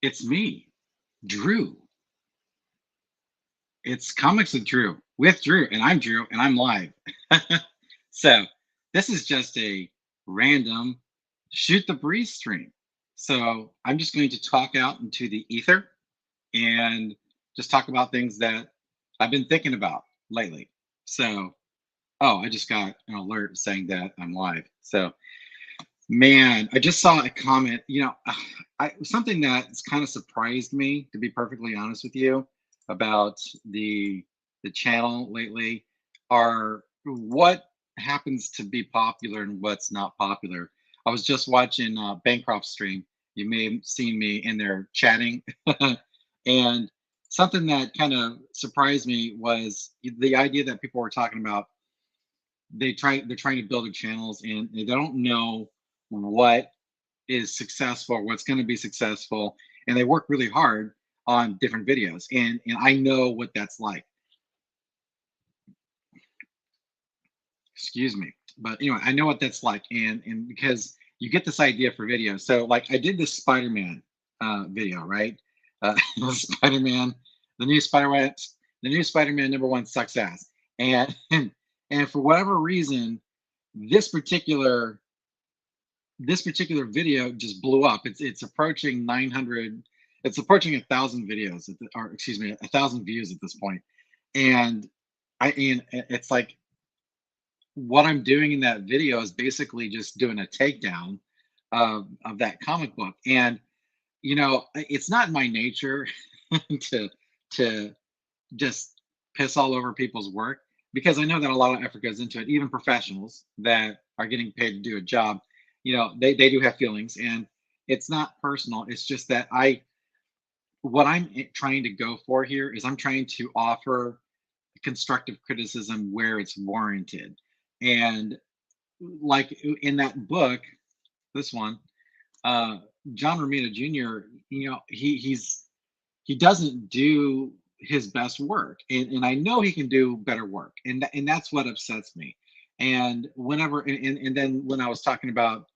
It's me, Drew. It's Comics with Drew, and I'm Drew, and I'm live. So this is just a random shoot the breeze stream. So I'm just going to talk out into the ether and just talk about things that I've been thinking about lately. So, oh, I just got an alert saying that I'm live. So, man, I just saw a comment. Something that's kind of surprised me, to be perfectly honest with you, about the channel lately, are what happens to be popular and what's not popular. I was just watching Bancroft's stream. You may have seen me in there chatting, and something that kind of surprised me was the idea that people were talking about they're trying to build their channels and they don't know what is successful, what's going to be successful, and they work really hard on different videos. And I know what that's like. Excuse me, but anyway, I know what that's like, and because you get this idea for videos. So like I did this Spider-Man video, right? Spider-Man, the new Spider-Man, the new Spider-Man #1 sucks ass, and and for whatever reason, this particular this particular video just blew up. It's approaching 900. It's approaching 1,000 videos, or excuse me, 1,000 views at this point. And it's like what I'm doing in that video is basically just doing a takedown of that comic book. And it's not my nature to to just piss all over people's work because I know that a lot of effort goes into it. Even professionals that are getting paid to do a job, they do have feelings, and it's not personal. It's just that what I'm trying to go for here is I'm trying to offer constructive criticism where it's warranted. And like in that book, this one, uh, John Romita Jr., he doesn't do his best work, and I know he can do better work, and that's what upsets me. And whenever and then when I was talking about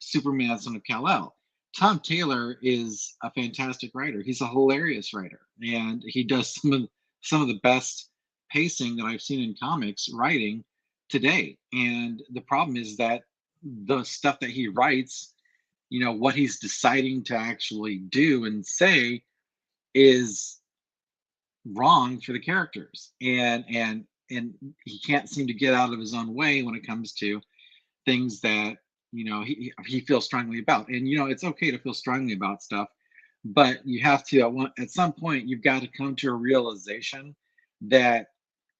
Superman Son of Kal-El, Tom Taylor is a fantastic writer. He's a hilarious writer, and he does some of the best pacing that I've seen in comics writing today. And the problem is that the stuff that he writes, what he's deciding to actually do and say is wrong for the characters, and he can't seem to get out of his own way when it comes to things that he feels strongly about. And it's okay to feel strongly about stuff, but you have to at some point you've got to come to a realization that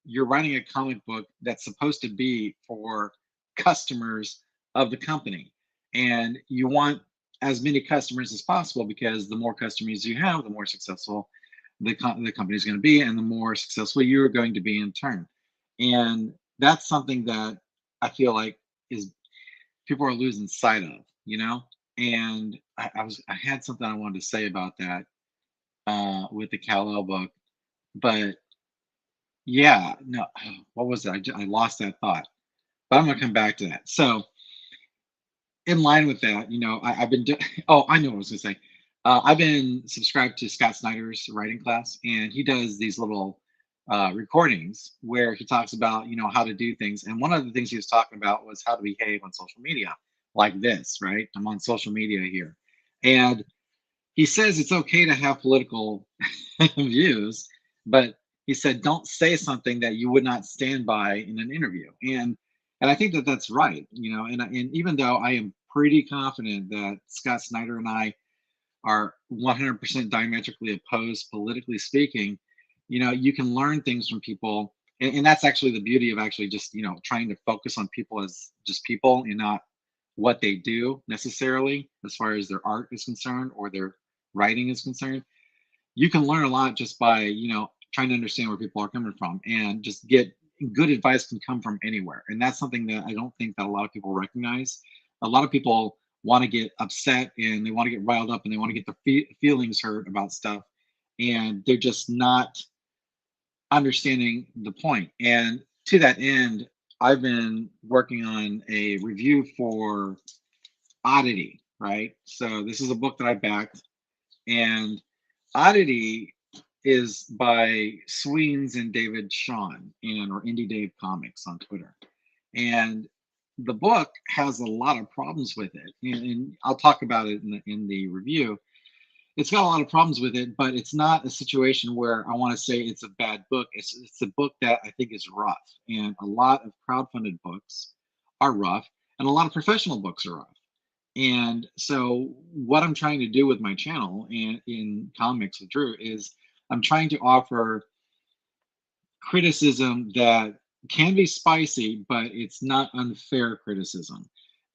you're writing a comic book that's supposed to be for customers of the company, and you want as many customers as possible, because the more customers you have, the more successful the company is going to be, and the more successful you're going to be in turn. And that's something that I feel like is people are losing sight of. And I had something I wanted to say about that with the Kal-El book, but yeah, no, what was it? I lost that thought, but I'm gonna come back to that. So in line with that, I've been oh, I know what I was gonna say. I've been subscribed to Scott Snyder's writing class, and he does these little recordings where he talks about how to do things. And one of the things he was talking about was how to behave on social media, like this, right? I'm on social media here, and he says it's okay to have political views, but he said don't say something that you would not stand by in an interview. And I think that that's right. And even though I am pretty confident that Scott Snyder and I are 100% diametrically opposed politically speaking, you can learn things from people. And that's actually the beauty of actually just trying to focus on people as just people and not what they do necessarily as far as their art is concerned or their writing is concerned. You can learn a lot just by trying to understand where people are coming from, and just get good advice can come from anywhere. And that's something that I don't think that a lot of people recognize. A lot of people want to get upset, and they want to get riled up, and they want to get their feelings hurt about stuff, and they're just not understanding the point. And to that end, I've been working on a review for Oddity, right? So this is a book that I backed, And Oddity is by Sweens and David Sean, and or Indie Dave Comics on Twitter. And the book has a lot of problems with it, and I'll talk about it in the review. It's got a lot of problems with it, but it's not a situation where I want to say it's a bad book. It's a book that I think is rough, and a lot of crowdfunded books are rough, and a lot of professional books are rough. And so, what I'm trying to do with my channel and in Comics with Drew is I'm trying to offer criticism that can be spicy, but it's not unfair criticism.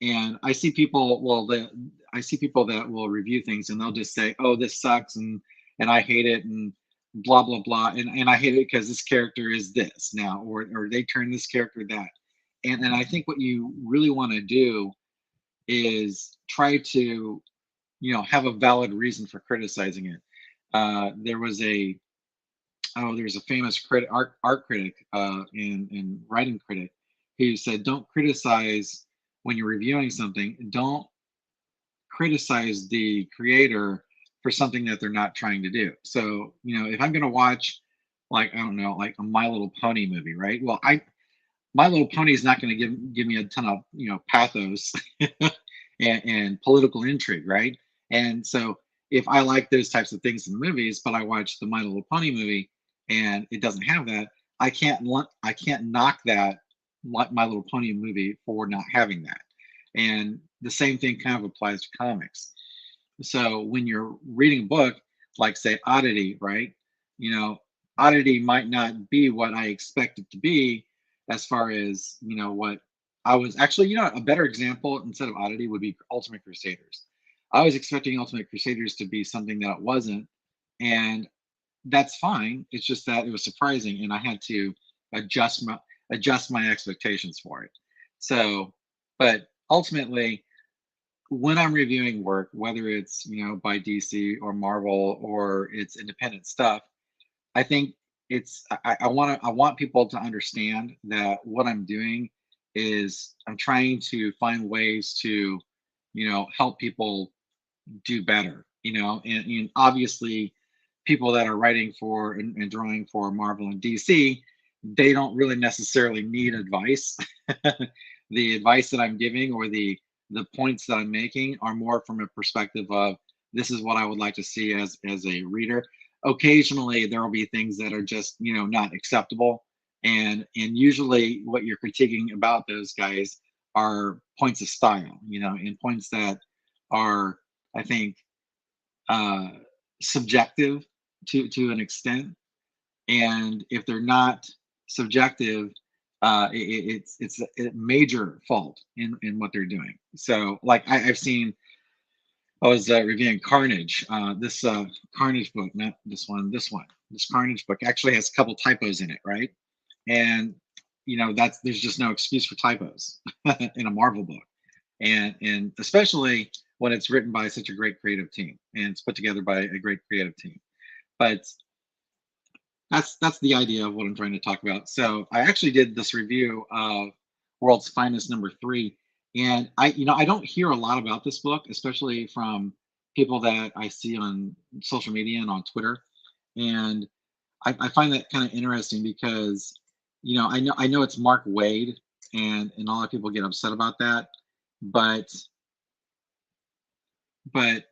And I see people, I see people that will review things and they'll just say, "Oh, this sucks," and I hate it, and blah blah blah, and I hate it because this character is this now, or they turn this character that. And I think what you really want to do is try to, have a valid reason for criticizing it. There was a there's a famous art critic and writing critic who said, "Don't criticize when you're reviewing something. Don't criticize the creator for something that they're not trying to do." So, if I'm going to watch, like, I don't know, like a My Little Pony movie, right? Well, My Little Pony is not going to give me a ton of pathos and political intrigue, right? And so if I like those types of things in the movies, but I watch the My Little Pony movie and it doesn't have that, I can't knock that My Little Pony movie for not having that. And the same thing kind of applies to comics. So when you're reading a book, like say Oddity, right? You know, Oddity might not be what I expect it to be as far as, what I was actually, a better example instead of Oddity would be Ultimate Crusaders. I was expecting Ultimate Crusaders to be something that it wasn't. And that's fine. It's just that it was surprising and I had to adjust my adjust my expectations for it. So, but ultimately, when I'm reviewing work, whether it's by DC or Marvel or it's independent stuff, I think I want people to understand that what I'm doing is I'm trying to find ways to help people do better. And obviously people that are writing for and drawing for Marvel and DC, they don't really necessarily need advice. The advice that I'm giving or the points that I'm making are more from a perspective of this is what I would like to see as a reader. Occasionally there will be things that are just not acceptable, and usually what you're critiquing about those guys are points of style, and points that are, I think, uh, subjective to an extent. And if they're not subjective, it's a major fault in what they're doing. So, like I've seen, I was reviewing Carnage. This Carnage book, not this one, this Carnage book actually has a couple typos in it, right? And that's there's just no excuse for typos in a Marvel book, and especially when it's written by such a great creative team and it's put together by a great creative team. But that's the idea of what I'm trying to talk about. So I actually did this review of World's Finest #3, and I don't hear a lot about this book, especially from people that I see on social media and on Twitter, and I find that kind of interesting because I know it's Mark Wade, and a lot of people get upset about that, but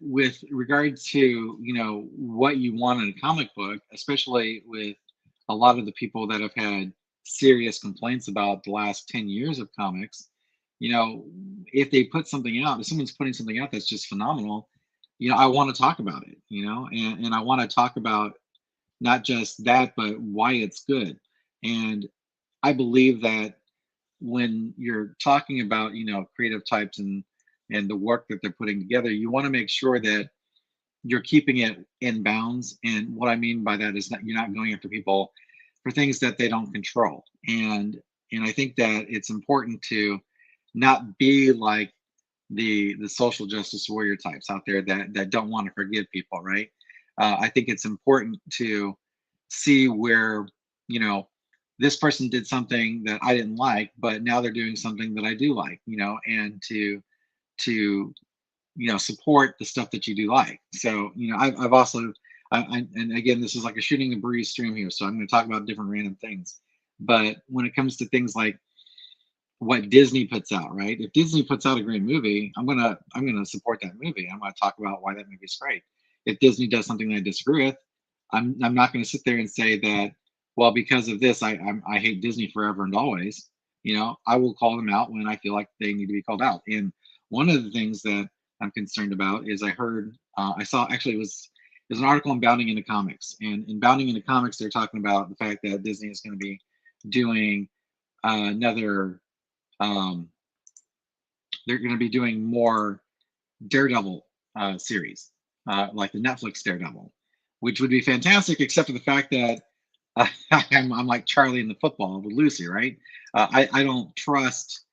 with regard to what you want in a comic book, especially with a lot of the people that have had serious complaints about the last 10 years of comics, if they put something out, if someone's putting something out that's just phenomenal, I want to talk about it, and I want to talk about not just that, but why it's good. And I believe that when you're talking about creative types and the work that they're putting together, you want to make sure that you're keeping it in bounds. And what I mean by that is that you're not going after people for things that they don't control. And I think that it's important to not be like the social justice warrior types out there that don't want to forgive people, right? I think it's important to see where this person did something that I didn't like, but now they're doing something that I do like, and to support the stuff that you do like. So, I've also, and again, this is like a shooting the breeze stream here. So I'm going to talk about different random things. But when it comes to things like what Disney puts out, right? If Disney puts out a great movie, I'm gonna support that movie. I'm gonna talk about why that movie is great. If Disney does something that I disagree with, I'm not gonna sit there and say that, well, because of this, I hate Disney forever and always. I will call them out when I feel like they need to be called out. And one of the things that I'm concerned about is I saw, actually, it was an article on Bounding into Comics, and in Bounding into Comics, they're talking about the fact that Disney is going to be doing another um, they're going to be doing more Daredevil series, like the Netflix Daredevil, which would be fantastic, except for the fact that I'm like Charlie in the football with Lucy, right? I don't trust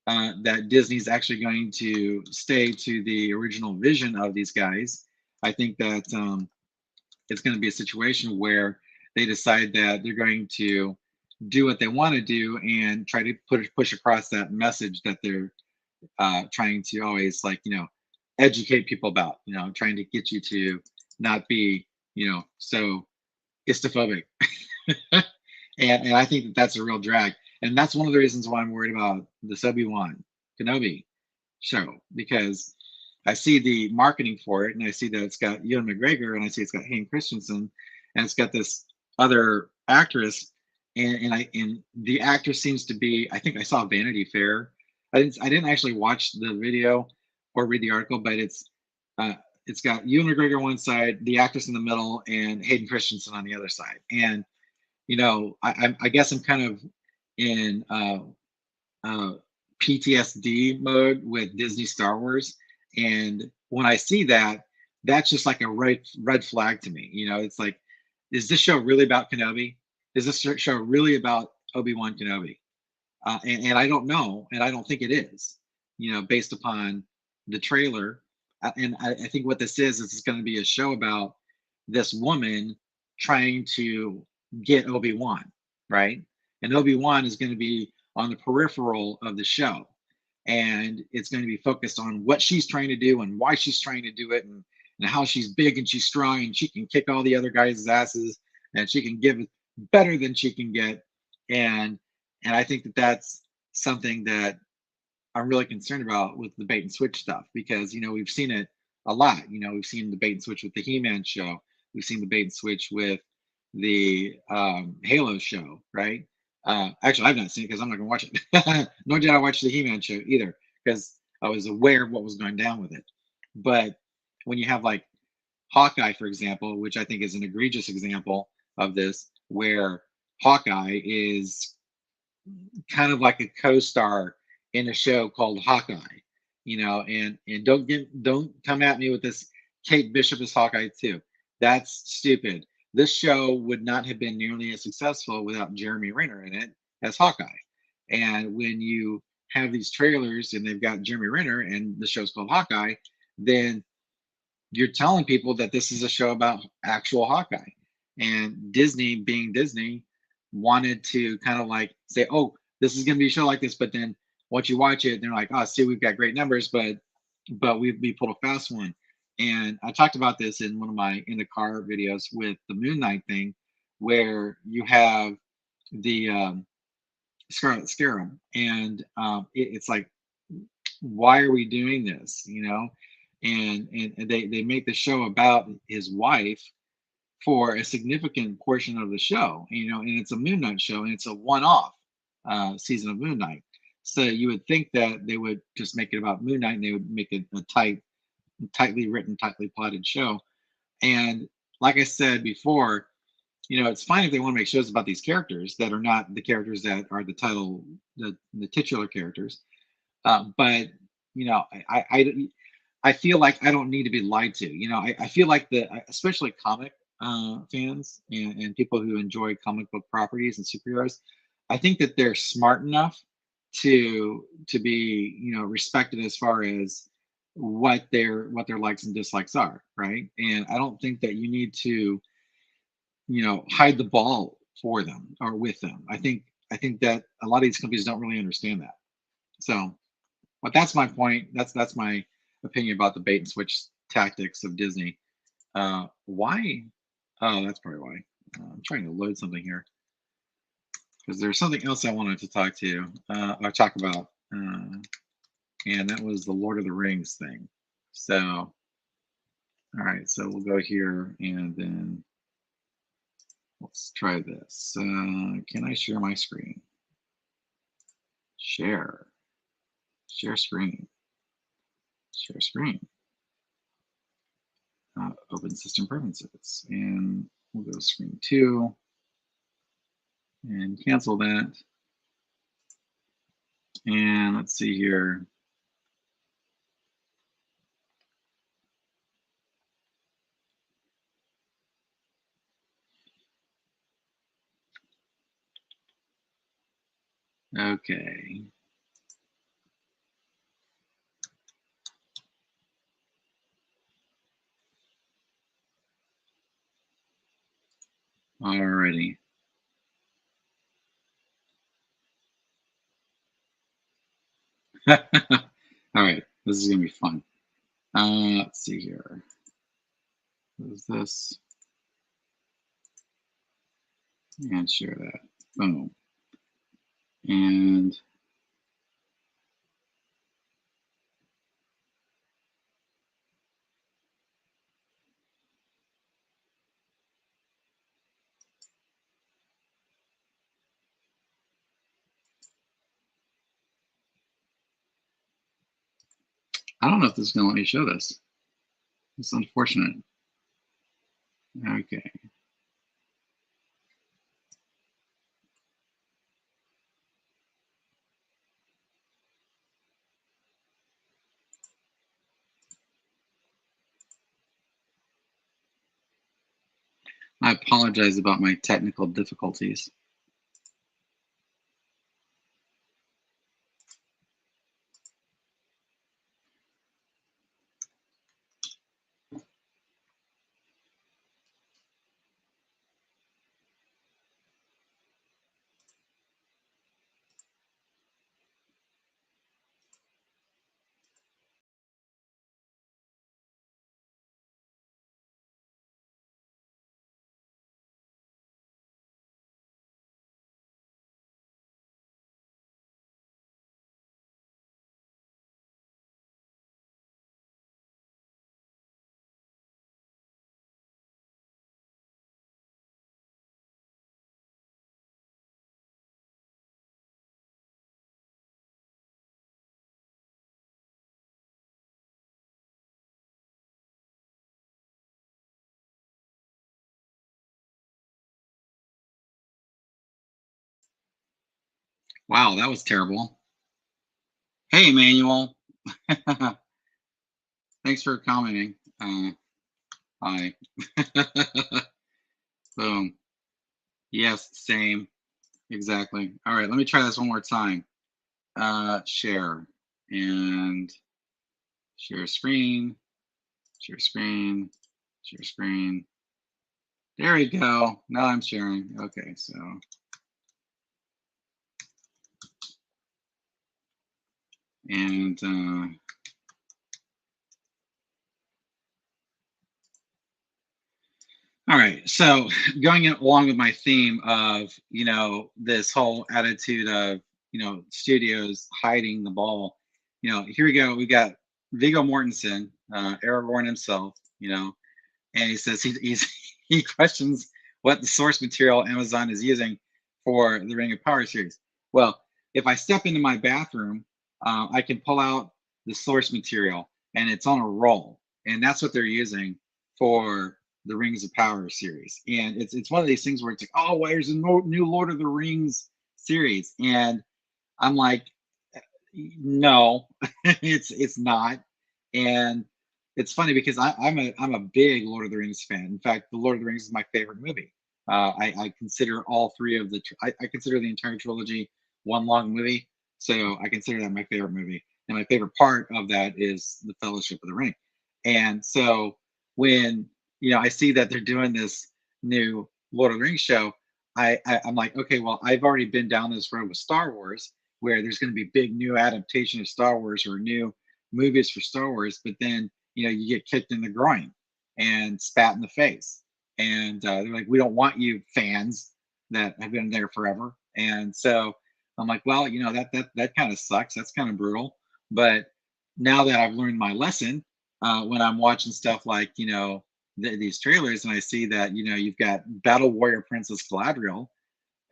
that Disney's actually going to stay to the original vision of these guys. I think that it's going to be a situation where they decide that they're going to do what they want to do and try to push across that message that they're trying to always, like, educate people about, trying to get you to not be, so istophobic. And I think that that's a real drag. And that's one of the reasons why I'm worried about this Obi-Wan Kenobi show, because I see the marketing for it and I see that it's got Ewan McGregor and I see it's got Hayden Christensen and it's got this other actress, and the actress seems to be, I think I saw Vanity Fair. I didn't actually watch the video or read the article, but uh, it's got Ewan McGregor on one side, the actress in the middle, and Hayden Christensen on the other side. And I guess I'm kind of in uh, PTSD mode with Disney Star Wars, and when I see that, that's just like a red flag to me. It's like, is this show really about Kenobi? Is this show really about Obi-Wan Kenobi? And I don't know, and I don't think it is. Based upon the trailer, and I think what this is it's going to be a show about this woman trying to get Obi-Wan, right? And Obi-Wan is going to be on the peripheral of the show, and it's going to be focused on what she's trying to do and why she's trying to do it, and how she's big and she's strong and she can kick all the other guys' asses and she can give better than she can get. And I think that that's something that I'm really concerned about with the bait and switch stuff, because we've seen it a lot. We've seen the bait and switch with the He-Man show. We've seen the bait and switch with the Halo show, right? Actually, I've not seen it because I'm not going to watch it. Nor did I watch the He-Man show either, because I was aware of what was going down with it. But when you have like Hawkeye, for example, which I think is an egregious example of this, where Hawkeye is kind of like a co-star in a show called Hawkeye, and don't come at me with this Kate Bishop is Hawkeye too. That's stupid. This show would not have been nearly as successful without Jeremy Renner in it as Hawkeye. And when you have these trailers and they've got Jeremy Renner and the show's called Hawkeye, then you're telling people that this is a show about actual Hawkeye. And Disney, being Disney, wanted to kind of like say, oh, this is going to be a show like this. But then once you watch it, they're like, oh, see, we've got great numbers, but we pulled a fast one. And I talked about this in one of my in the car videos with the Moon Knight thing, where you have the Scarlet Scarab, and it's like, why are we doing this? And they make the show about his wife for a significant portion of the show, and it's a Moon Knight show, and it's a one-off season of Moon Knight. So you would think that they would just make it about Moon Knight and they would make it a tightly written, tightly plotted show. And like I said before, it's fine if they want to make shows about these characters that are not the characters that are the titular characters. But I feel like I don't need to be lied to. I feel like especially comic fans and people who enjoy comic book properties and superheroes, I think that they're smart enough to be respected as far as what their likes and dislikes are, right? And I don't think that you need to hide the ball for them or with them. I think that a lot of these companies don't really understand that. So, but that's my point. That's my opinion about the bait and switch tactics of Disney. Why? Oh, that's probably why. I'm trying to load something here because there's something else I wanted to talk to you or talk about, and that was the Lord of the Rings thing. So, all right, so we'll go here and then let's try this. Can I share my screen? Share, share screen, share screen. Open system preferences, and we'll go to screen 2 and cancel that. And let's see here. Okay. Alrighty. All right, this is gonna be fun. Let's see here. What is this? And share that. Boom. And I don't know if this is gonna let me show this. It's unfortunate. Okay. I apologize about my technical difficulties. Wow, that was terrible. Hey, Emmanuel. Thanks for commenting. Hi. Boom. Yes, same. Exactly. All right, let me try this one more time. Share and share screen, share screen, share screen. There we go. Now I'm sharing. Okay, so and all right. So going along with my theme of this whole attitude of studios hiding the ball. Here we go. We got Viggo Mortensen, Aragorn himself. And he says he questions what the source material Amazon is using for the Ring of Power series. Well, if I step into my bathroom, I can pull out the source material, and it's on a roll, and that's what they're using for the Rings of Power series. And it's one of these things where it's like, oh, well, there's a new Lord of the Rings series, and I'm like, no, it's not. And it's funny because I'm a big Lord of the Rings fan. In fact, the Lord of the Rings is my favorite movie. I consider all three of I consider the entire trilogy one long movie. So I consider that my favorite movie. And my favorite part of that is the Fellowship of the Ring. And so when I see that they're doing this new Lord of the Rings show, I'm like, okay, well, I've already been down this road with Star Wars, where there's going to be big new adaptation of Star Wars or new movies for Star Wars, but then you get kicked in the groin and spat in the face, and they're like, "We don't want you fans that have been there forever." And so I'm like, "Well, that kind of sucks. That's kind of brutal." But now that I've learned my lesson, when I'm watching stuff like these trailers, and I see that you've got Battle Warrior Princess Galadriel,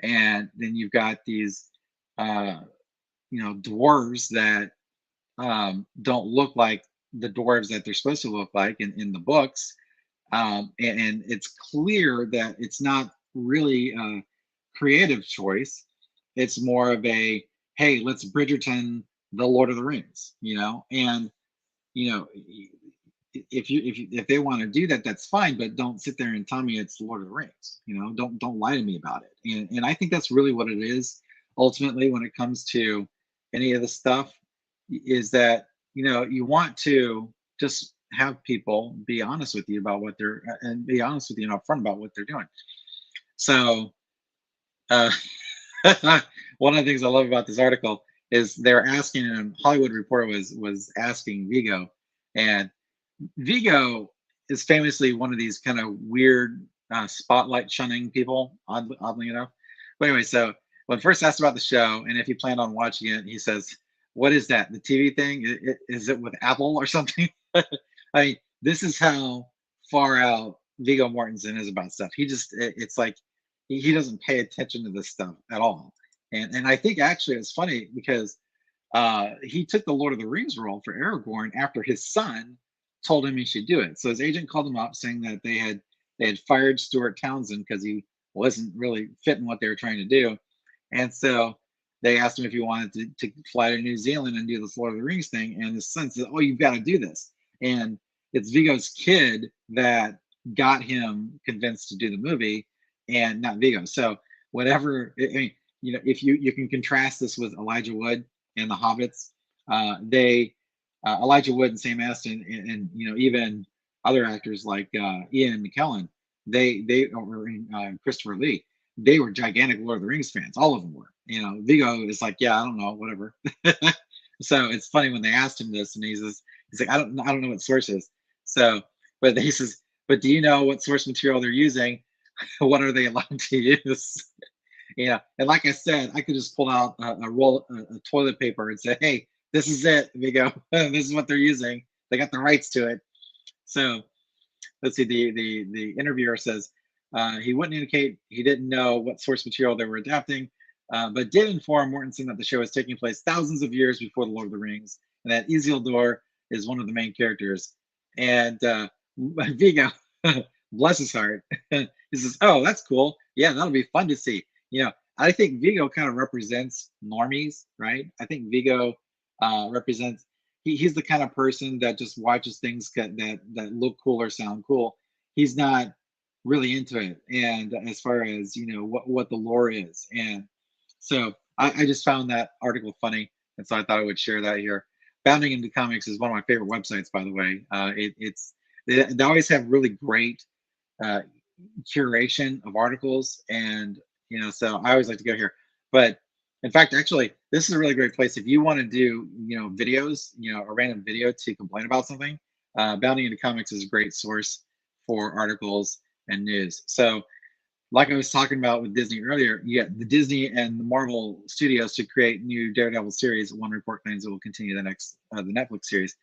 and then you've got these uh, dwarves that don't look like the dwarves that they're supposed to look like in the books. And it's clear that it's not really a creative choice. It's more of a, hey, let's Bridgerton the Lord of the Rings, and you know if they want to do that, that's fine, but don't sit there and tell me it's Lord of the Rings. Don't lie to me about it. And I think that's really what it is ultimately when it comes to any of the stuff, is that you want to just have people be honest with you about what they're and be honest with you and upfront about what they're doing. So uh, one of the things I love about this article is they're asking, and Hollywood Reporter was asking Vigo, and Vigo is famously one of these kind of weird spotlight shunning people, oddly enough. But anyway, so when first asked about the show and if he planned on watching it, he says, "What is that? The TV thing? Is it with Apple or something?" I mean, this is how far out Vigo Mortensen is about stuff. It's like he doesn't pay attention to this stuff at all. And I think actually it's funny because he took the Lord of the Rings role for Aragorn after his son told him he should do it. So his agent called him up saying that they had fired Stuart Townsend because he wasn't really fitting what they were trying to do, and so they asked him if he wanted to fly to New Zealand and do this Lord of the Rings thing. And his son said, "Oh, you've got to do this." And it's Vigo's kid that got him convinced to do the movie, and not Vigo. So whatever, I mean, if you can contrast this with Elijah Wood and the Hobbits, they Elijah Wood and Sam Astin, and even other actors like Ian McKellen, they or Christopher Lee, they were gigantic Lord of the Rings fans. All of them were. Vigo is like, yeah, I don't know, whatever. So it's funny when they asked him this, and he's like, I don't know what source is. So, but he says, but do you know what source material they're using? What are they allowed to use? And like I said, I could just pull out a roll of toilet paper and say, "Hey, this is it, Vigo. This is what they're using. They got the rights to it." So let's see. The interviewer says he wouldn't indicate he didn't know what source material they were adapting, but did inform Mortensen that the show is taking place thousands of years before the Lord of the Rings, and that Isildur is one of the main characters. And Vigo, bless his heart, he says, "Oh, that's cool. Yeah, that'll be fun to see." I think Vigo kind of represents normies, right? I think Vigo represents he's the kind of person that just watches things that look cool or sound cool. He's not really into it, and as far as what the lore is. And so I just found that article funny, and so I thought I would share that here. Bounding into Comics is one of my favorite websites, by the way. They always have really great uh, curation of articles, and so I always like to go here. But in fact, actually, this is a really great place if you want to do videos, a random video to complain about something. Bounding into Comics is a great source for articles and news. So like I was talking about with Disney earlier, you get the Disney and the Marvel studios to create new Daredevil series. One report claims it will continue the Netflix series.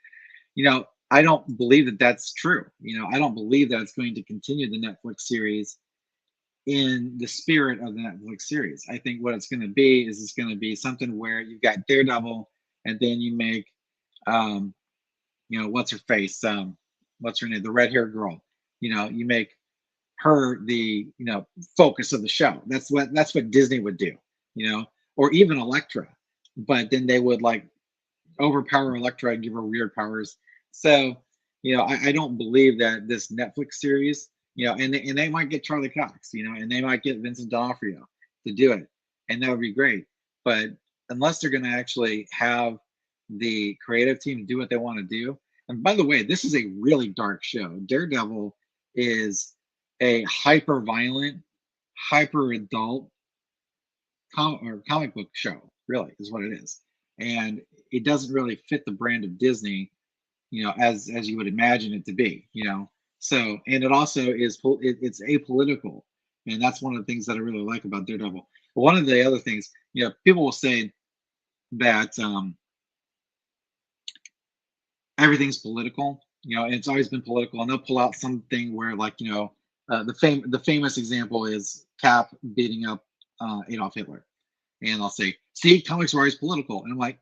I don't believe that that's true. I don't believe that it's going to continue the Netflix series in the spirit of the Netflix series. I think what it's going to be is it's going to be something where you've got Daredevil, and then you make, what's her face, what's her name, the red haired girl. You make her the focus of the show. That's what Disney would do. Or even Elektra, but then they would like overpower Elektra and give her weird powers. So, I don't believe that this Netflix series, and they might get Charlie Cox, and they might get Vincent D'Onofrio to do it, and that would be great. But unless they're going to actually have the creative team do what they want to do, and by the way, this is a really dark show. Daredevil is a hyper violent, hyper adult comic book show, really, is what it is. and it doesn't really fit the brand of Disney, as you would imagine it to be, So, and it also it's apolitical, and that's one of the things that I really like about Daredevil. One of the other things, people will say that everything's political, and it's always been political, and they'll pull out something where, like, the famous example is Cap beating up Adolf Hitler, and I'll say, "See, comics are always political," and I'm like,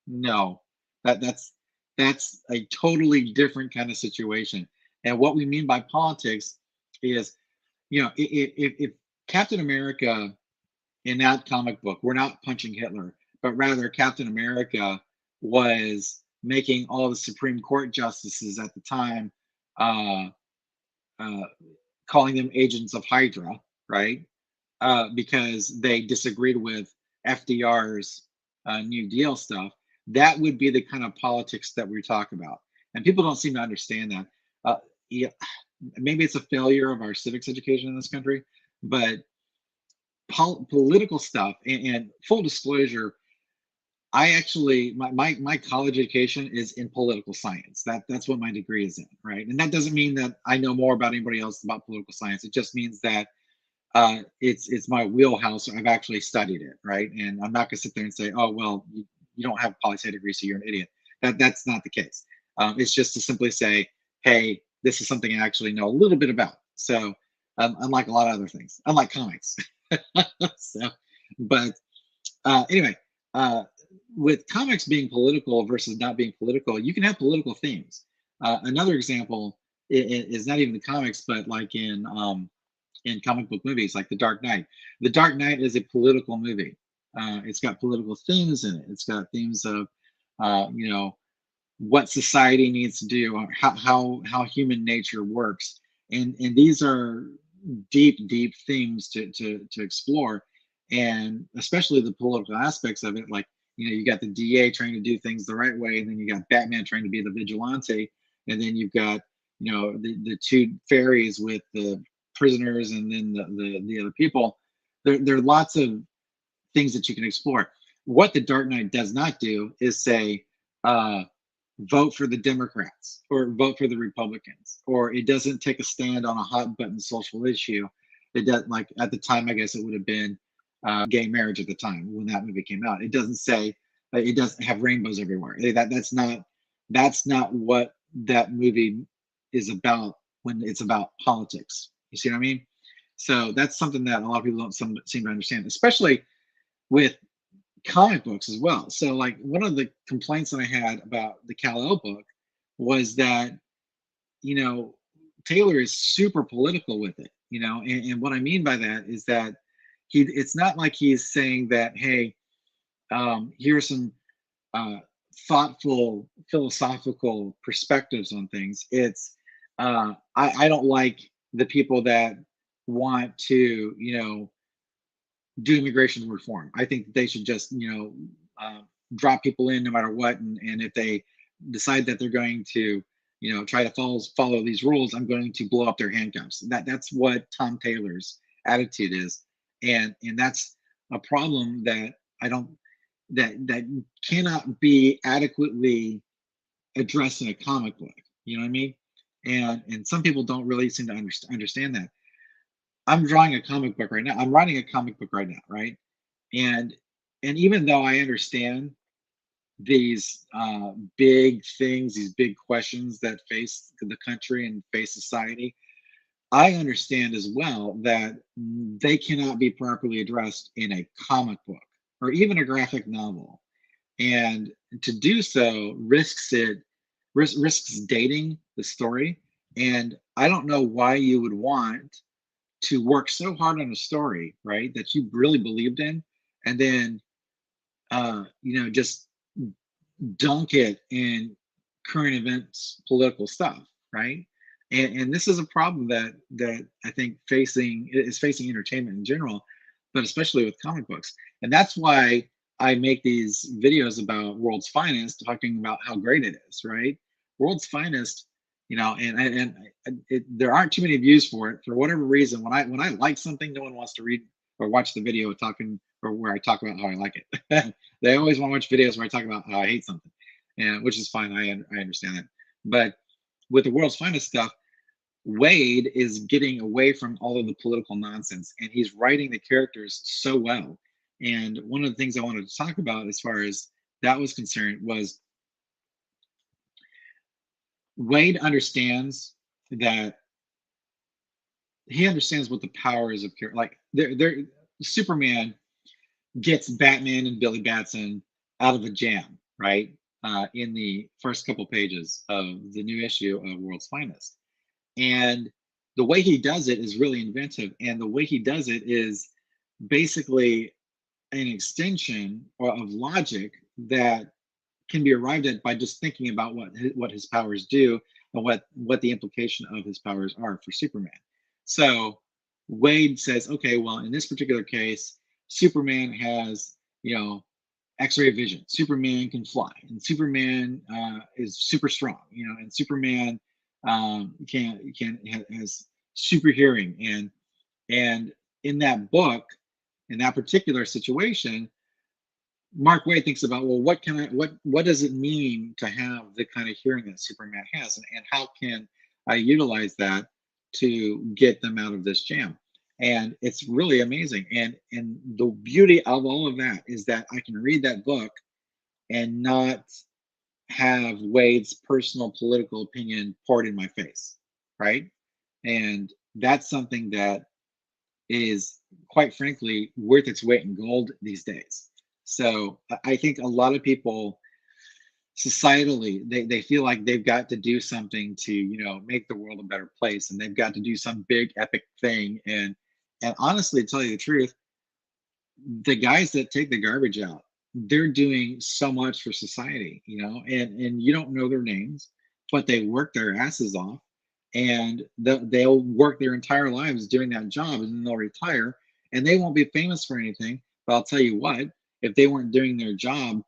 no, that's a totally different kind of situation. And what we mean by politics is, if Captain America in that comic book, we're not punching Hitler, but rather Captain America was making all the Supreme Court justices at the time, uh, uh, calling them agents of Hydra, right? Because they disagreed with FDR's New Deal stuff. That would be the kind of politics that we talk about. And people don't seem to understand that. Yeah, maybe it's a failure of our civics education in this country, but political stuff, and full disclosure, I actually my college education is in political science. That's what my degree is in, right? And that doesn't mean that I know more about anybody else about political science. It just means that it's my wheelhouse. I've actually studied it, right? And I'm not going to sit there and say, oh well, you don't have a poli sci degree, so you're an idiot. That's not the case. It's just to simply say, hey, this is something I actually know a little bit about. So unlike a lot of other things, unlike comics. So, but anyway, with comics being political versus not being political, you can have political themes. Another example is not even the comics, but like in comic book movies, like The Dark Knight. The Dark Knight is a political movie. It's got political themes in it. It's got themes of, what society needs to do, or how human nature works, and these are deep themes to explore, and especially the political aspects of it. Like, you got the DA trying to do things the right way, and then you got Batman trying to be the vigilante, and then you've got the two fairies with the prisoners, and then the other people. There are lots of things that you can explore. What the Dark Knight does not do is say, vote for the Democrats or vote for the Republicans, or it doesn't take a stand on a hot button social issue. It does, like at the time, I guess it would have been gay marriage at the time when that movie came out. It doesn't say, it doesn't have rainbows everywhere. That's not what that movie is about when it's about politics. You see what I mean? So that's something that a lot of people don't seem to understand, especially with comic books as well. So, like, one of the complaints that I had about the Kal-El book was that, Taylor is super political with it, and what I mean by that is that it's not like he's saying that, hey, here's some thoughtful philosophical perspectives on things. It's I don't like the people that want to, do immigration reform. I think that they should just, drop people in no matter what. And if they decide that they're going to, try to follow these rules, I'm going to blow up their handcuffs. That's what Tom Taylor's attitude is, and that's a problem that I don't that cannot be adequately addressed in a comic book. You know what I mean? And some people don't really seem to understand that. I'm drawing a comic book right now. I'm writing a comic book right now, right? And and even though I understand these big things, these big questions that face the country and face society, I understand as well that they cannot be properly addressed in a comic book or even a graphic novel. And to do so risks dating the story. And I don't know why you would want to work so hard on a story, right, that you really believed in, and then just dunk it in current events, political stuff, right? And this is a problem that I think facing entertainment in general, but especially with comic books. And that's why I make these videos about World's Finest, talking about how great it is, right? World's Finest, there aren't too many views for it for whatever reason. When I like something, no one wants to read or watch the video talking or where I talk about how I like it. They always want to watch videos where I talk about how I hate something, and which is fine. I understand that. But with the world's finest stuff, Wade is getting away from all of the political nonsense, and he's writing the characters so well. And one of the things I wanted to talk about as far as that was concerned was Wade understands that he understands what the powers of like they're Superman gets Batman and Billy Batson out of a jam, right? In the first couple pages of the new issue of World's Finest. And the way he does it is really inventive. And the way he does it is basically an extension of logic that can be arrived at by just thinking about what his powers do and what the implication of his powers are for Superman. So Wade says, okay, well, in this particular case, Superman has, X-ray vision. Superman can fly, and Superman is super strong, and Superman has super hearing, and in that book, in that particular situation, Mark Wade thinks about, well, what does it mean to have the kind of hearing that Superman has, and how can I utilize that to get them out of this jam? And it's really amazing. And the beauty of all of that is that I can read that book and not have Wade's personal political opinion poured in my face, right? And that's something that is, quite frankly, worth its weight in gold these days. So I think a lot of people societally, they feel like they've got to do something to, make the world a better place, and they've got to do some big epic thing. And honestly, to tell you the truth, the guys that take the garbage out, they're doing so much for society, and you don't know their names, but they work their asses off, and they'll work their entire lives doing that job, and then they'll retire, and they won't be famous for anything. But I'll tell you what, if they weren't doing their job,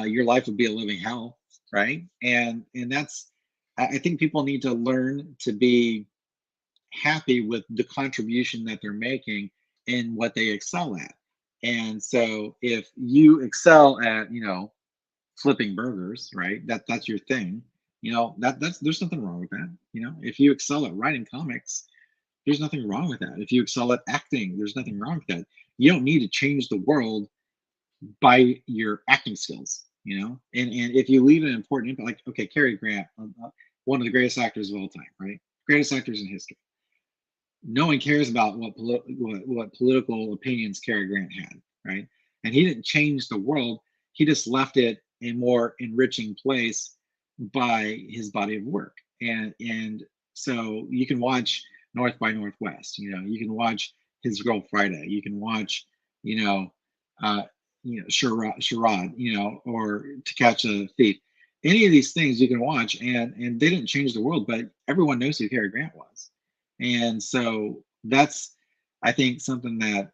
your life would be a living hell, right? And that's, I think people need to learn to be happy with the contribution that they're making and what they excel at. And so if you excel at, flipping burgers, right? That's your thing. That's there's nothing wrong with that. If you excel at writing comics, there's nothing wrong with that. If you excel at acting, there's nothing wrong with that. You don't need to change the world by your acting skills, and if you leave an important impact, like, okay, Cary Grant, one of the greatest actors of all time, right? Greatest actors in history. No one cares about what political opinions Cary Grant had, right? And he didn't change the world. He just left it a more enriching place by his body of work. And so you can watch North by Northwest. You can watch His Girl Friday. You can watch, uh, Charade, or To Catch a Thief. Any of these things you can watch, and they didn't change the world, but everyone knows who Cary Grant was. And so that's, I think, something that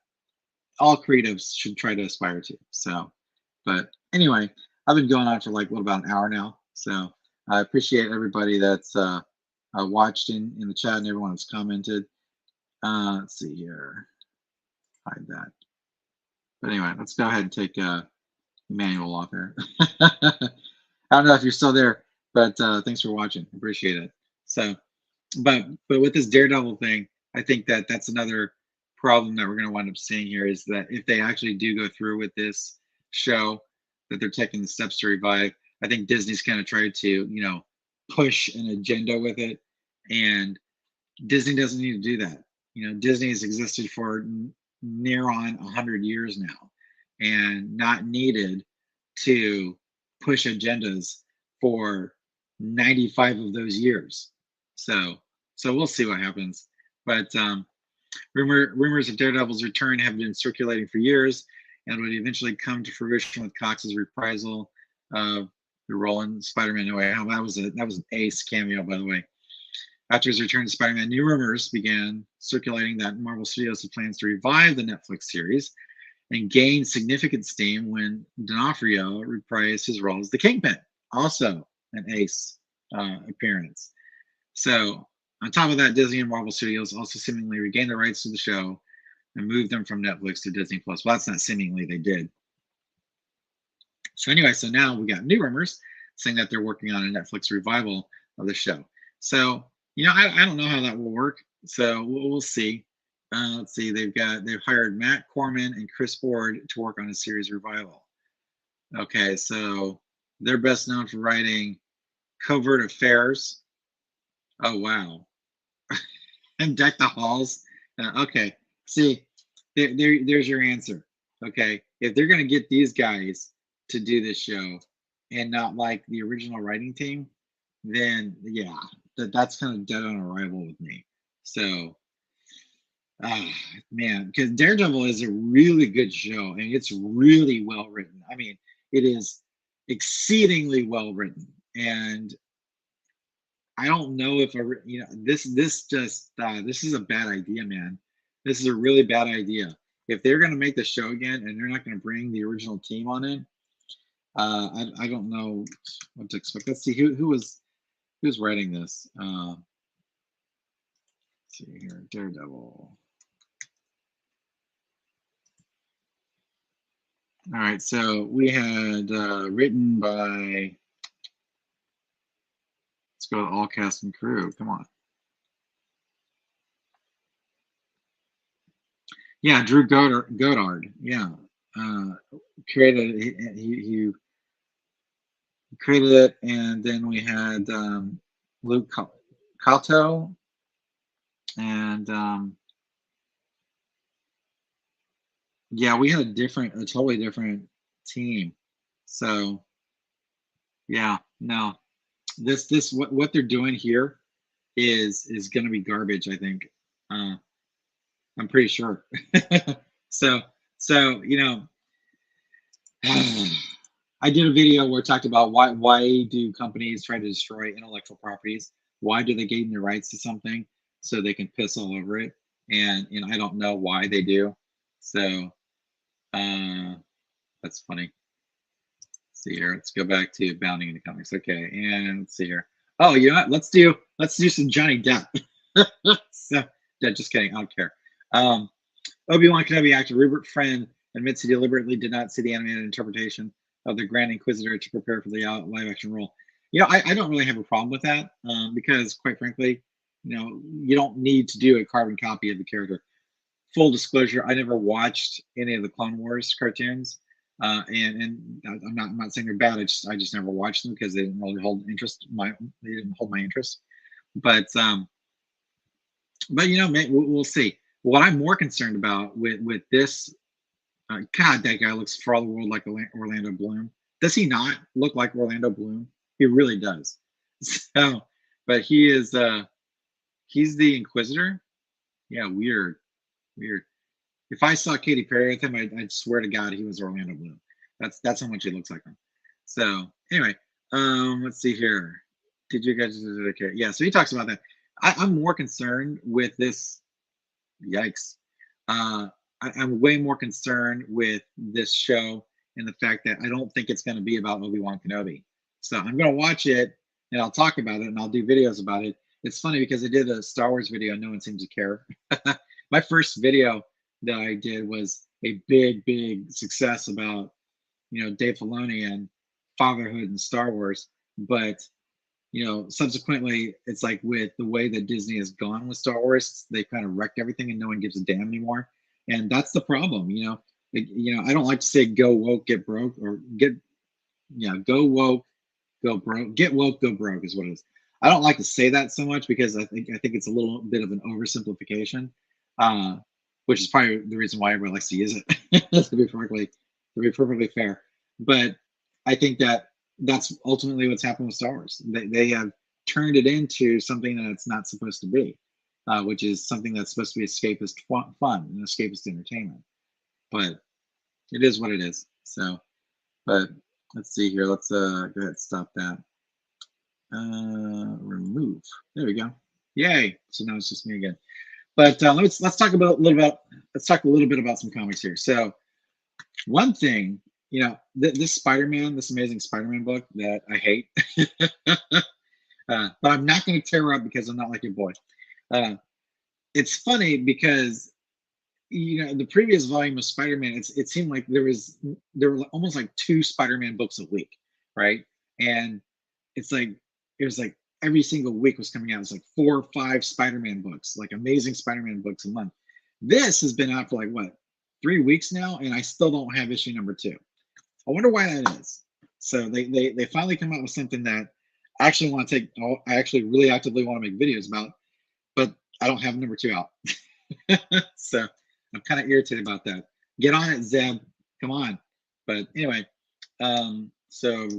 all creatives should try to aspire to. So, but anyway, I've been going on for about an hour now. So I appreciate everybody that's watched in the chat, and everyone that's commented. Let's see here, hide that. But anyway, let's go ahead and take Emmanuel off here. I don't know if you're still there, but thanks for watching. Appreciate it. So, but with this Daredevil thing, I think that's another problem that we're going to wind up seeing here, is that if they actually do go through with this show, that they're taking the steps to revive, I think Disney's kind of tried to, push an agenda with it, and Disney doesn't need to do that. Disney has existed for near on 100 years now, and not needed to push agendas for 95 of those years. So we'll see what happens. But rumors of Daredevil's return have been circulating for years, and would eventually come to fruition with Cox's reprisal of the role in Spider-Man No Way Home. That was an ace cameo, by the way. After his return to Spider-Man, new rumors began circulating that Marvel Studios had plans to revive the Netflix series, and gained significant steam when D'Onofrio reprised his role as the Kingpin, also an ace appearance. So on top of that, Disney and Marvel Studios also seemingly regained the rights to the show and moved them from Netflix to Disney Plus. Well, that's not seemingly they did. So anyway, so now we got new rumors saying that they're working on a Netflix revival of the show. So I don't know how that will work. So we'll see. Let's see. They've hired Matt Corman and Chris Ford to work on a series revival. Okay, so they're best known for writing Covert Affairs. Oh wow, and Deck the Halls. Okay, see, there's your answer. Okay, if they're gonna get these guys to do this show and not like the original writing team, then yeah, that's kind of dead on arrival with me. So, man, because Daredevil is a really good show and it's really well written. I mean, it is exceedingly well written, and I don't know if this this is a bad idea, man. This is a really bad idea. If they're going to make the show again and they're not going to bring the original team on it, I don't know what to expect. Let's see who's writing this. Let's see here, Daredevil. All right, so we had written by. Let's go to all cast and crew. Come on. Yeah, Drew Goddard. Yeah, created he created it, and then we had Luke Kato, and yeah, we had a totally different team. So yeah, no, what they're doing here is going to be garbage. I think. I'm pretty sure. so I did a video where it talked about why do companies try to destroy intellectual properties? Why do they gain the rights to something so they can piss all over it? And I don't know why they do. So that's funny. Let's see here. Let's go back to Bounding in the Comics. Okay, and let's see here. Oh, you know what? Let's do some Johnny Depp. So, yeah, just kidding. I don't care. Obi-Wan Kenobi actor Rupert Friend admits he deliberately did not see the animated interpretation of the Grand Inquisitor to prepare for the live-action role. I don't really have a problem with that because, quite frankly, you don't need to do a carbon copy of the character. Full disclosure, I never watched any of the Clone Wars cartoons, and I'm not saying they're bad. I just never watched them because they didn't really hold they didn't hold my interest. But we'll see. What I'm more concerned about with this, God, that guy looks for all the world like Orlando Bloom. Does he not look like Orlando Bloom? He really does. So, but he's the Inquisitor. Yeah, weird. If I saw Katy Perry with him, I'd swear to God he was Orlando Bloom. That's how much he looks like him. So anyway, let's see here. Did you guys okay? Yeah, so he talks about that. I'm more concerned with this. Yikes. I'm way more concerned with this show and the fact that I don't think it's going to be about Obi-Wan Kenobi. So I'm going to watch it and I'll talk about it and I'll do videos about it. It's funny because I did a Star Wars video. No one seems to care. My first video that I did was a big success about, Dave Filoni and fatherhood and Star Wars. But subsequently, it's like with the way that Disney has gone with Star Wars, they kind of wrecked everything and no one gives a damn anymore. And that's the problem, I don't like to say go woke, get broke, or go woke, go broke, get woke, go broke is what it is. I don't like to say that so much because I think it's a little bit of an oversimplification, which is probably the reason why everyone likes to use it. to be perfectly fair. But I think that's ultimately what's happened with Star Wars. They have turned it into something that it's not supposed to be, which is something that's supposed to be escapist fun and escapist entertainment. But it is what it is. So, but let's see here. Let's go ahead and stop that. Remove. There we go. Yay! So now it's just me again. But let's talk a little bit about some comics here. So one thing, this Spider-Man, this Amazing Spider-Man book that I hate, but I'm not going to tear up because I'm not like your boy. It's funny because the previous volume of Spider-Man, it seemed like there were almost like two Spider-Man books a week, right? And it's like it was like every single week was coming out. It's like 4 or 5 Spider-Man books, like amazing Spider-Man books a month. This has been out for like what, 3 weeks now, and I still don't have issue number 2. I wonder why that is. So they finally come out with something that I actually want to take. I actually really actively want to make videos about, but I don't have number 2 out. So I'm kind of irritated about that. Get on it, Zeb. Come on. But anyway, so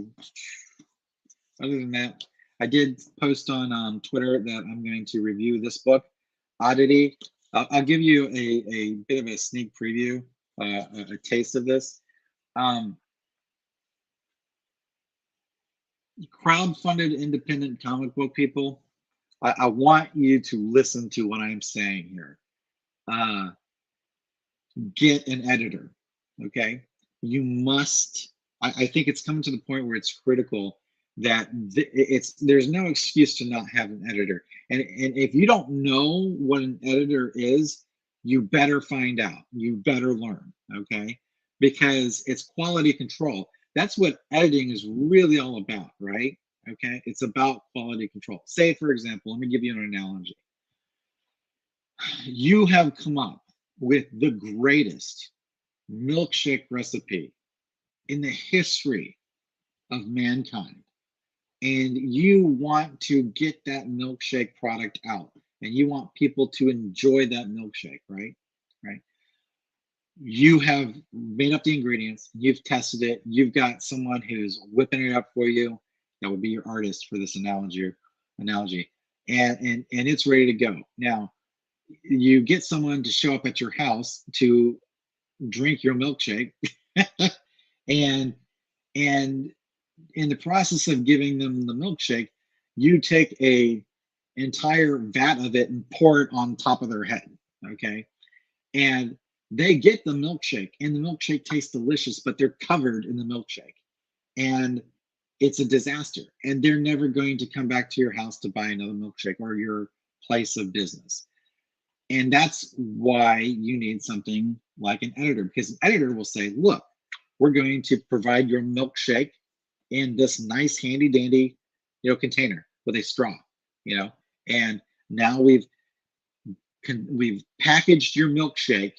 other than that, I did post on Twitter that I'm going to review this book, Oddity. I'll give you a bit of a sneak preview, a taste of this. Crowdfunded independent comic book people, I want you to listen to what I'm saying here. Get an editor, okay? You must. I think it's coming to the point where it's critical that there's no excuse to not have an editor. And if you don't know what an editor is, you better find out. You better learn, okay? Because it's quality control. That's what editing is really all about, right? Okay, it's about quality control. Say, for example, let me give you an analogy. You have come up with the greatest milkshake recipe in the history of mankind, and you want to get that milkshake product out, and you want people to enjoy that milkshake, right? Right. You have made up the ingredients, you've tested it, you've got someone who's whipping it up for you. That would be your artist for this analogy, and it's ready to go. Now, you get someone to show up at your house to drink your milkshake, and and in the process of giving them the milkshake, you take a entire vat of it and pour it on top of their head, okay? And they get the milkshake, and the milkshake tastes delicious, but they're covered in the milkshake, and it's a disaster, and they're never going to come back to your house to buy another milkshake or your place of business. And that's why you need something like an editor, because an editor will say, look, we're going to provide your milkshake in this nice handy dandy, container with a straw, and now we've packaged your milkshake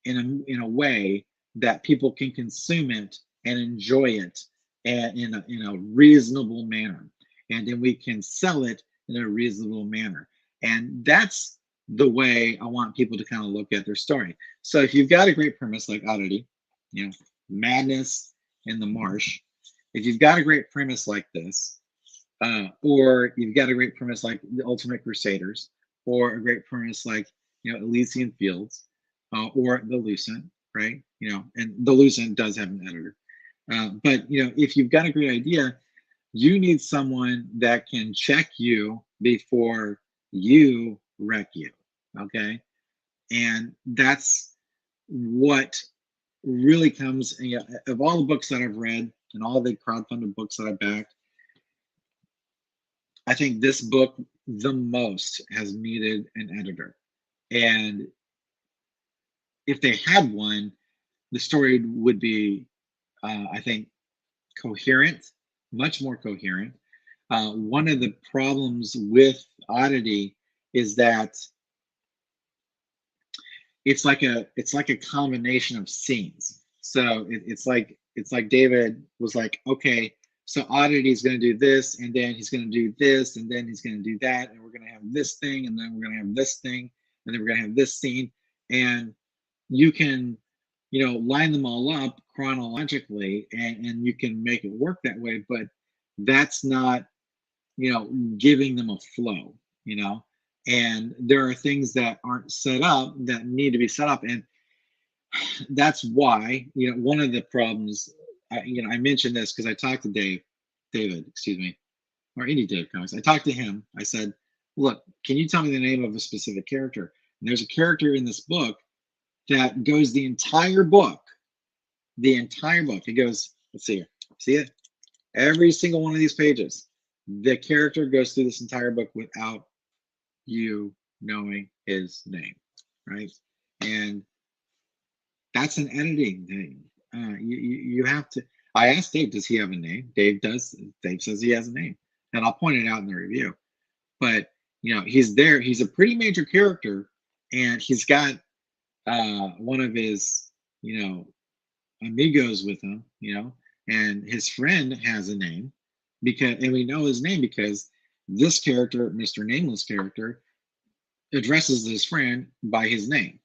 in a way that people can consume it and enjoy it and in a reasonable manner, and then we can sell it in a reasonable manner. And that's the way I want people to kind of look at their story. So if you've got a great premise like Oddity, madness in the marsh, if you've got a great premise like this, or you've got a great premise like the Ultimate Crusaders, or a great premise like Elysian Fields, or the Lucent, right? And the Lucent does have an editor. But if you've got a great idea, you need someone that can check you before you wreck you. Okay, and that's what really comes. Of all the books that I've read and all the crowdfunded books that I backed, I think this book the most has needed an editor. And if they had one, the story would be, I think, coherent, much more coherent. One of the problems with Oddity is that it's like a combination of scenes. So it's like David was like, okay, so Oddity is going to do this, and then he's going to do this, and then he's going to do that, and we're going to have this thing, and then we're going to have this thing, and then we're going to have this scene, and you can line them all up chronologically, and you can make it work that way, but that's not giving them a flow, and there are things that aren't set up that need to be set up. And that's why one of the problems, I mentioned this because I talked to David, excuse me, or any Dave Comics. I talked to him. I said, look, can you tell me the name of a specific character? And there's a character in this book that goes the entire book. It goes, let's see here. See it? Every single one of these pages, the character goes through this entire book without you knowing his name, right? And That's an editing thing. You have to. I asked Dave, does he have a name? Dave does. Dave says he has a name, and I'll point it out in the review. But he's there. He's a pretty major character, and he's got one of his amigos with him. And his friend has a name and we know his name because this character, Mr. Nameless character, addresses his friend by his name.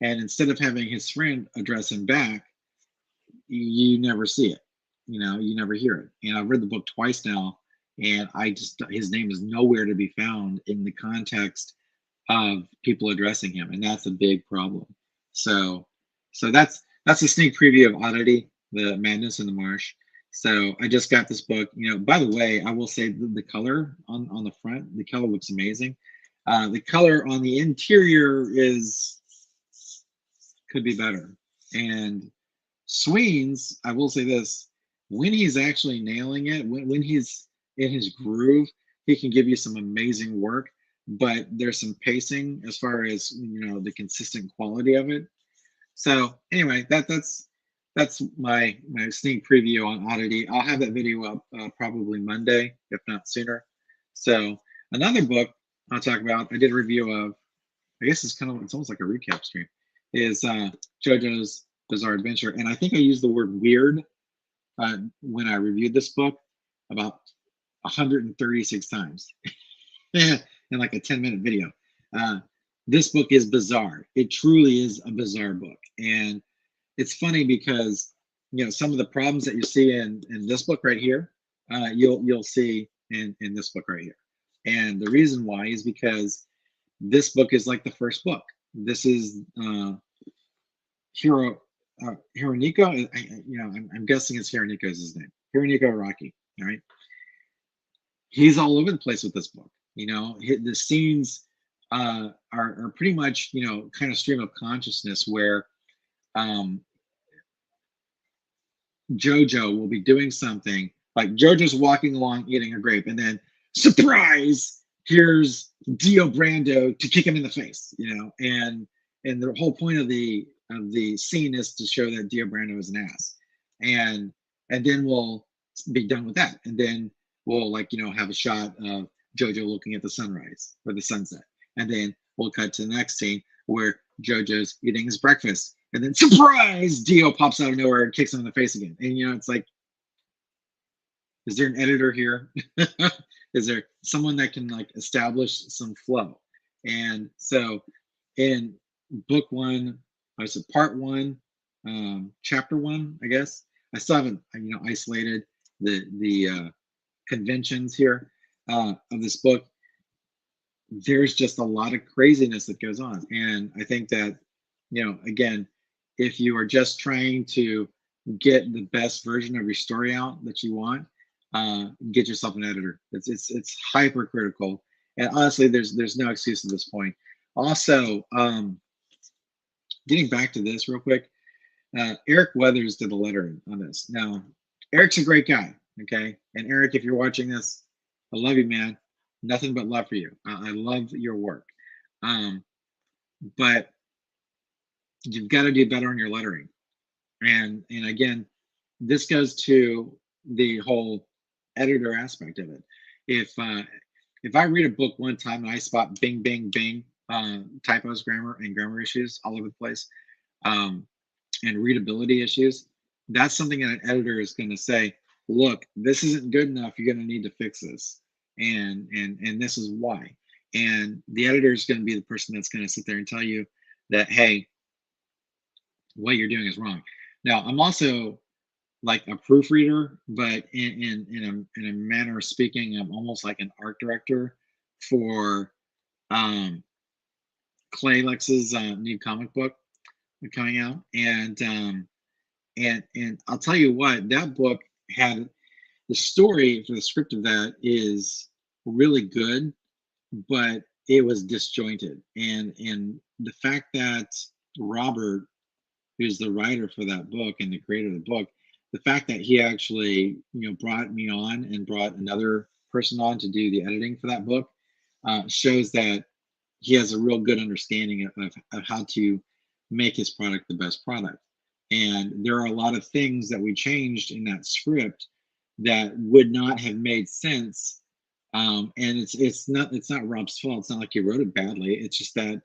And instead of having his friend address him back, you never see it. You never hear it. And I've read the book twice now, and his name is nowhere to be found in the context of people addressing him, and that's a big problem. So that's a sneak preview of Oddity, The Madness in the Marsh. So I just got this book. By the way, I will say the color on the front, the color looks amazing. The color on the interior could be better. And Sween's, I will say this, when he's actually nailing it, when he's in his groove, he can give you some amazing work, but there's some pacing as far as the consistent quality of it. So anyway, that's my sneak preview on Oddity. I'll have that video up probably Monday, if not sooner. So another book I'll talk about, I did a review of, I guess it's almost like a recap stream, is JoJo's Bizarre Adventure. And I think I used the word weird when I reviewed this book about 136 times in like a 10-minute video. This book is bizarre. It truly is a bizarre book. And it's funny because some of the problems that you see in this book right here, you'll see in this book right here. And the reason why is because this book is like the first book. This is Hironiko. I'm guessing it's Hironiko is his name. Hironiko Araki. All right. He's all over the place with this book. The scenes are pretty much kind of stream of consciousness where JoJo will be doing something like JoJo's walking along eating a grape, and then surprise, here's Dio Brando to kick him in the face, and the whole point of the scene is to show that Dio Brando is an ass, and then we'll be done with that, and then we'll have a shot of JoJo looking at the sunrise or the sunset, and then we'll cut to the next scene where JoJo's eating his breakfast, and then surprise, Dio pops out of nowhere and kicks him in the face again. And it's like, is there an editor here? Is there someone that can establish some flow? And so in book one, I said part one, chapter one, I guess, I still haven't isolated the conventions here of this book. There's just a lot of craziness that goes on. And I think that, again, if you are just trying to get the best version of your story out that you want, get yourself an editor. It's hypercritical. And honestly, there's no excuse at this point. Also, getting back to this real quick, Eric Weathers did the lettering on this. Now, Eric's a great guy, okay? And Eric, if you're watching this, I love you, man. Nothing but love for you. I love your work. But you've got to do better on your lettering. And again, this goes to the whole editor aspect of it. If I read a book one time and I spot bing, bing, bing, typos, grammar issues all over the place, and readability issues, that's something that an editor is going to say, look, this isn't good enough. You're going to need to fix this. And this is why. And the editor is going to be the person that's going to sit there and tell you that, hey, what you're doing is wrong. Now, I'm also like a proofreader, but in a manner of speaking, I'm almost like an art director for Clay Lex's new comic book coming out. And I'll tell you what, that book had the story for the script of that is really good, but it was disjointed. And the fact that Robert, who's the writer for that book and the creator of the book, the fact that he actually brought me on and brought another person on to do the editing for that book shows that he has a real good understanding of how to make his product the best product. And there are a lot of things that we changed in that script that would not have made sense. And it's not Rob's fault. It's not like he wrote it badly. It's just that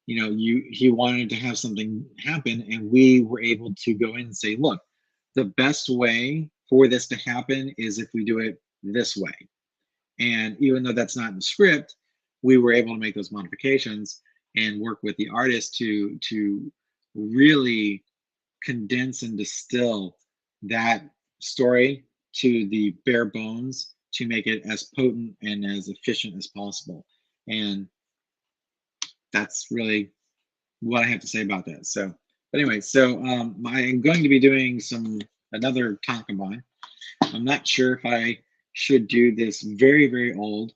he wanted to have something happen, and we were able to go in and say, look, the best way for this to happen is if we do it this way. And even though that's not in the script, we were able to make those modifications and work with the artist to really condense and distill that story to the bare bones to make it as potent and as efficient as possible. And that's really what I have to say about that. So, but anyway, so I'm going to be doing another tankobon. I'm not sure if I should do this very, very old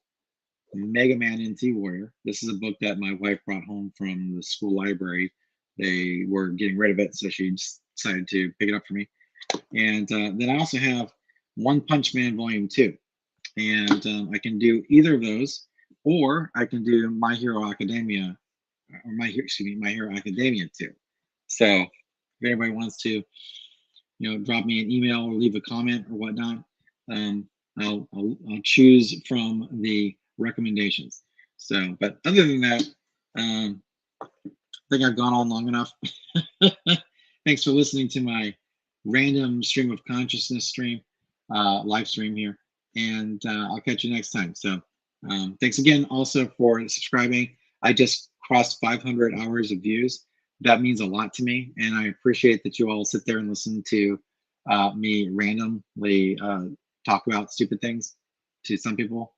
Mega Man NT Warrior. This is a book that my wife brought home from the school library. They were getting rid of it, so she decided to pick it up for me. And then I also have One Punch Man Volume 2. And I can do either of those, or I can do My Hero Academia, or My Hero Academia 2. So if anybody wants to, drop me an email or leave a comment or whatnot, I'll choose from the recommendations. So, but other than that, I think I've gone on long enough. Thanks for listening to my random stream of consciousness live stream here, and I'll catch you next time. So thanks again also for subscribing. I just crossed 500 hours of views. That means a lot to me, and I appreciate that you all sit there and listen to me randomly talk about stupid things to some people.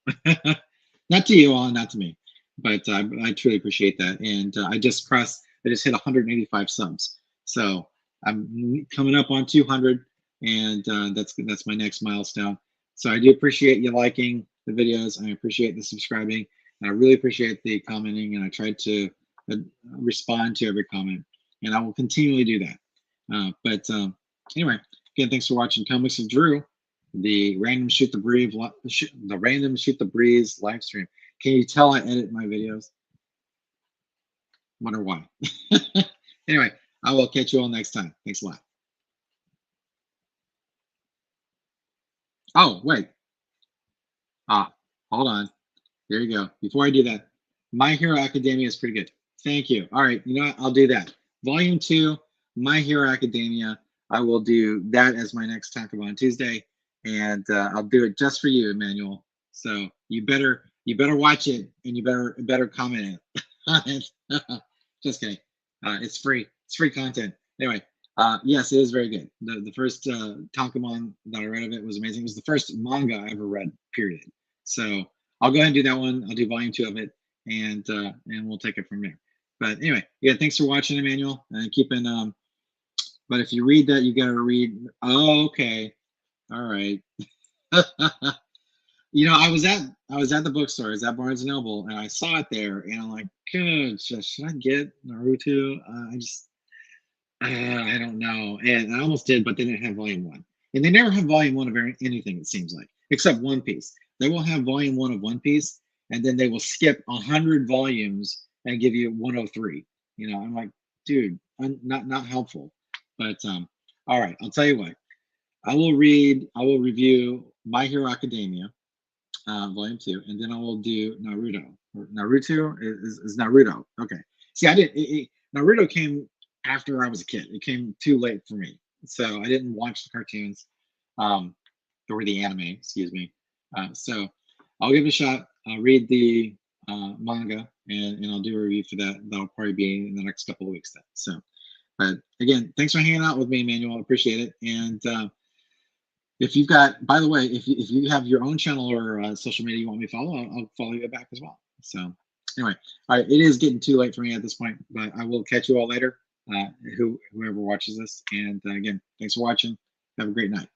Not to you all, not to me, but I truly appreciate that. And I just hit 185 subs, so I'm coming up on 200, and that's my next milestone. So I do appreciate you liking the videos. I appreciate the subscribing, and I really appreciate the commenting, and I tried to respond to every comment, and I will continually do that. But anyway, again, thanks for watching Comics with Drew, the random shoot the breeze live stream. Can you tell I edit my videos? Wonder why. Anyway, I will catch you all next time. Thanks a lot. Oh, wait. Hold on. There you go. Before I do that, My Hero Academia is pretty good. Thank you. All right, you know what? I'll do that. Volume 2, My Hero Academia. I will do that as my next Tankobon Tuesday, and I'll do it just for you, Emmanuel. So you better watch it, and you better comment it. Just kidding. It's free. It's free content. Anyway, yes, it is very good. The first Tankobon that I read of it was amazing. It was the first manga I ever read, period. So I'll go ahead and do that one. I'll do volume 2 of it, and we'll take it from there. But anyway, yeah, thanks for watching, Emmanuel, and keeping. But if you read that, you got to read. Oh, okay, all right. I was at the bookstore. I was at Barnes and Noble, and I saw it there, and I'm like, good. Should I get Naruto? I don't know, and I almost did, but they didn't have volume 1, and they never have volume 1 of anything. It seems like, except One Piece. They will have volume 1 of One Piece, and then they will skip 100 volumes and give you 103. I'm like, dude, not helpful. But all right, I'll tell you what. I will review My Hero Academia, volume 2, and then I will do Naruto. Naruto is Naruto. Okay. See, Naruto came after I was a kid. It came too late for me, so I didn't watch the cartoons, or the anime. Excuse me. So I'll give it a shot. I'll read the manga, and I'll do a review for that. That'll probably be in the next couple of weeks then. So, but again, thanks for hanging out with me, Emmanuel. I appreciate it. And if you've got, by the way, if you have your own channel or social media you want me to follow, I'll follow you back as well. So anyway, all right, it is getting too late for me at this point, but I will catch you all later, whoever watches this. And again, thanks for watching. Have a great night.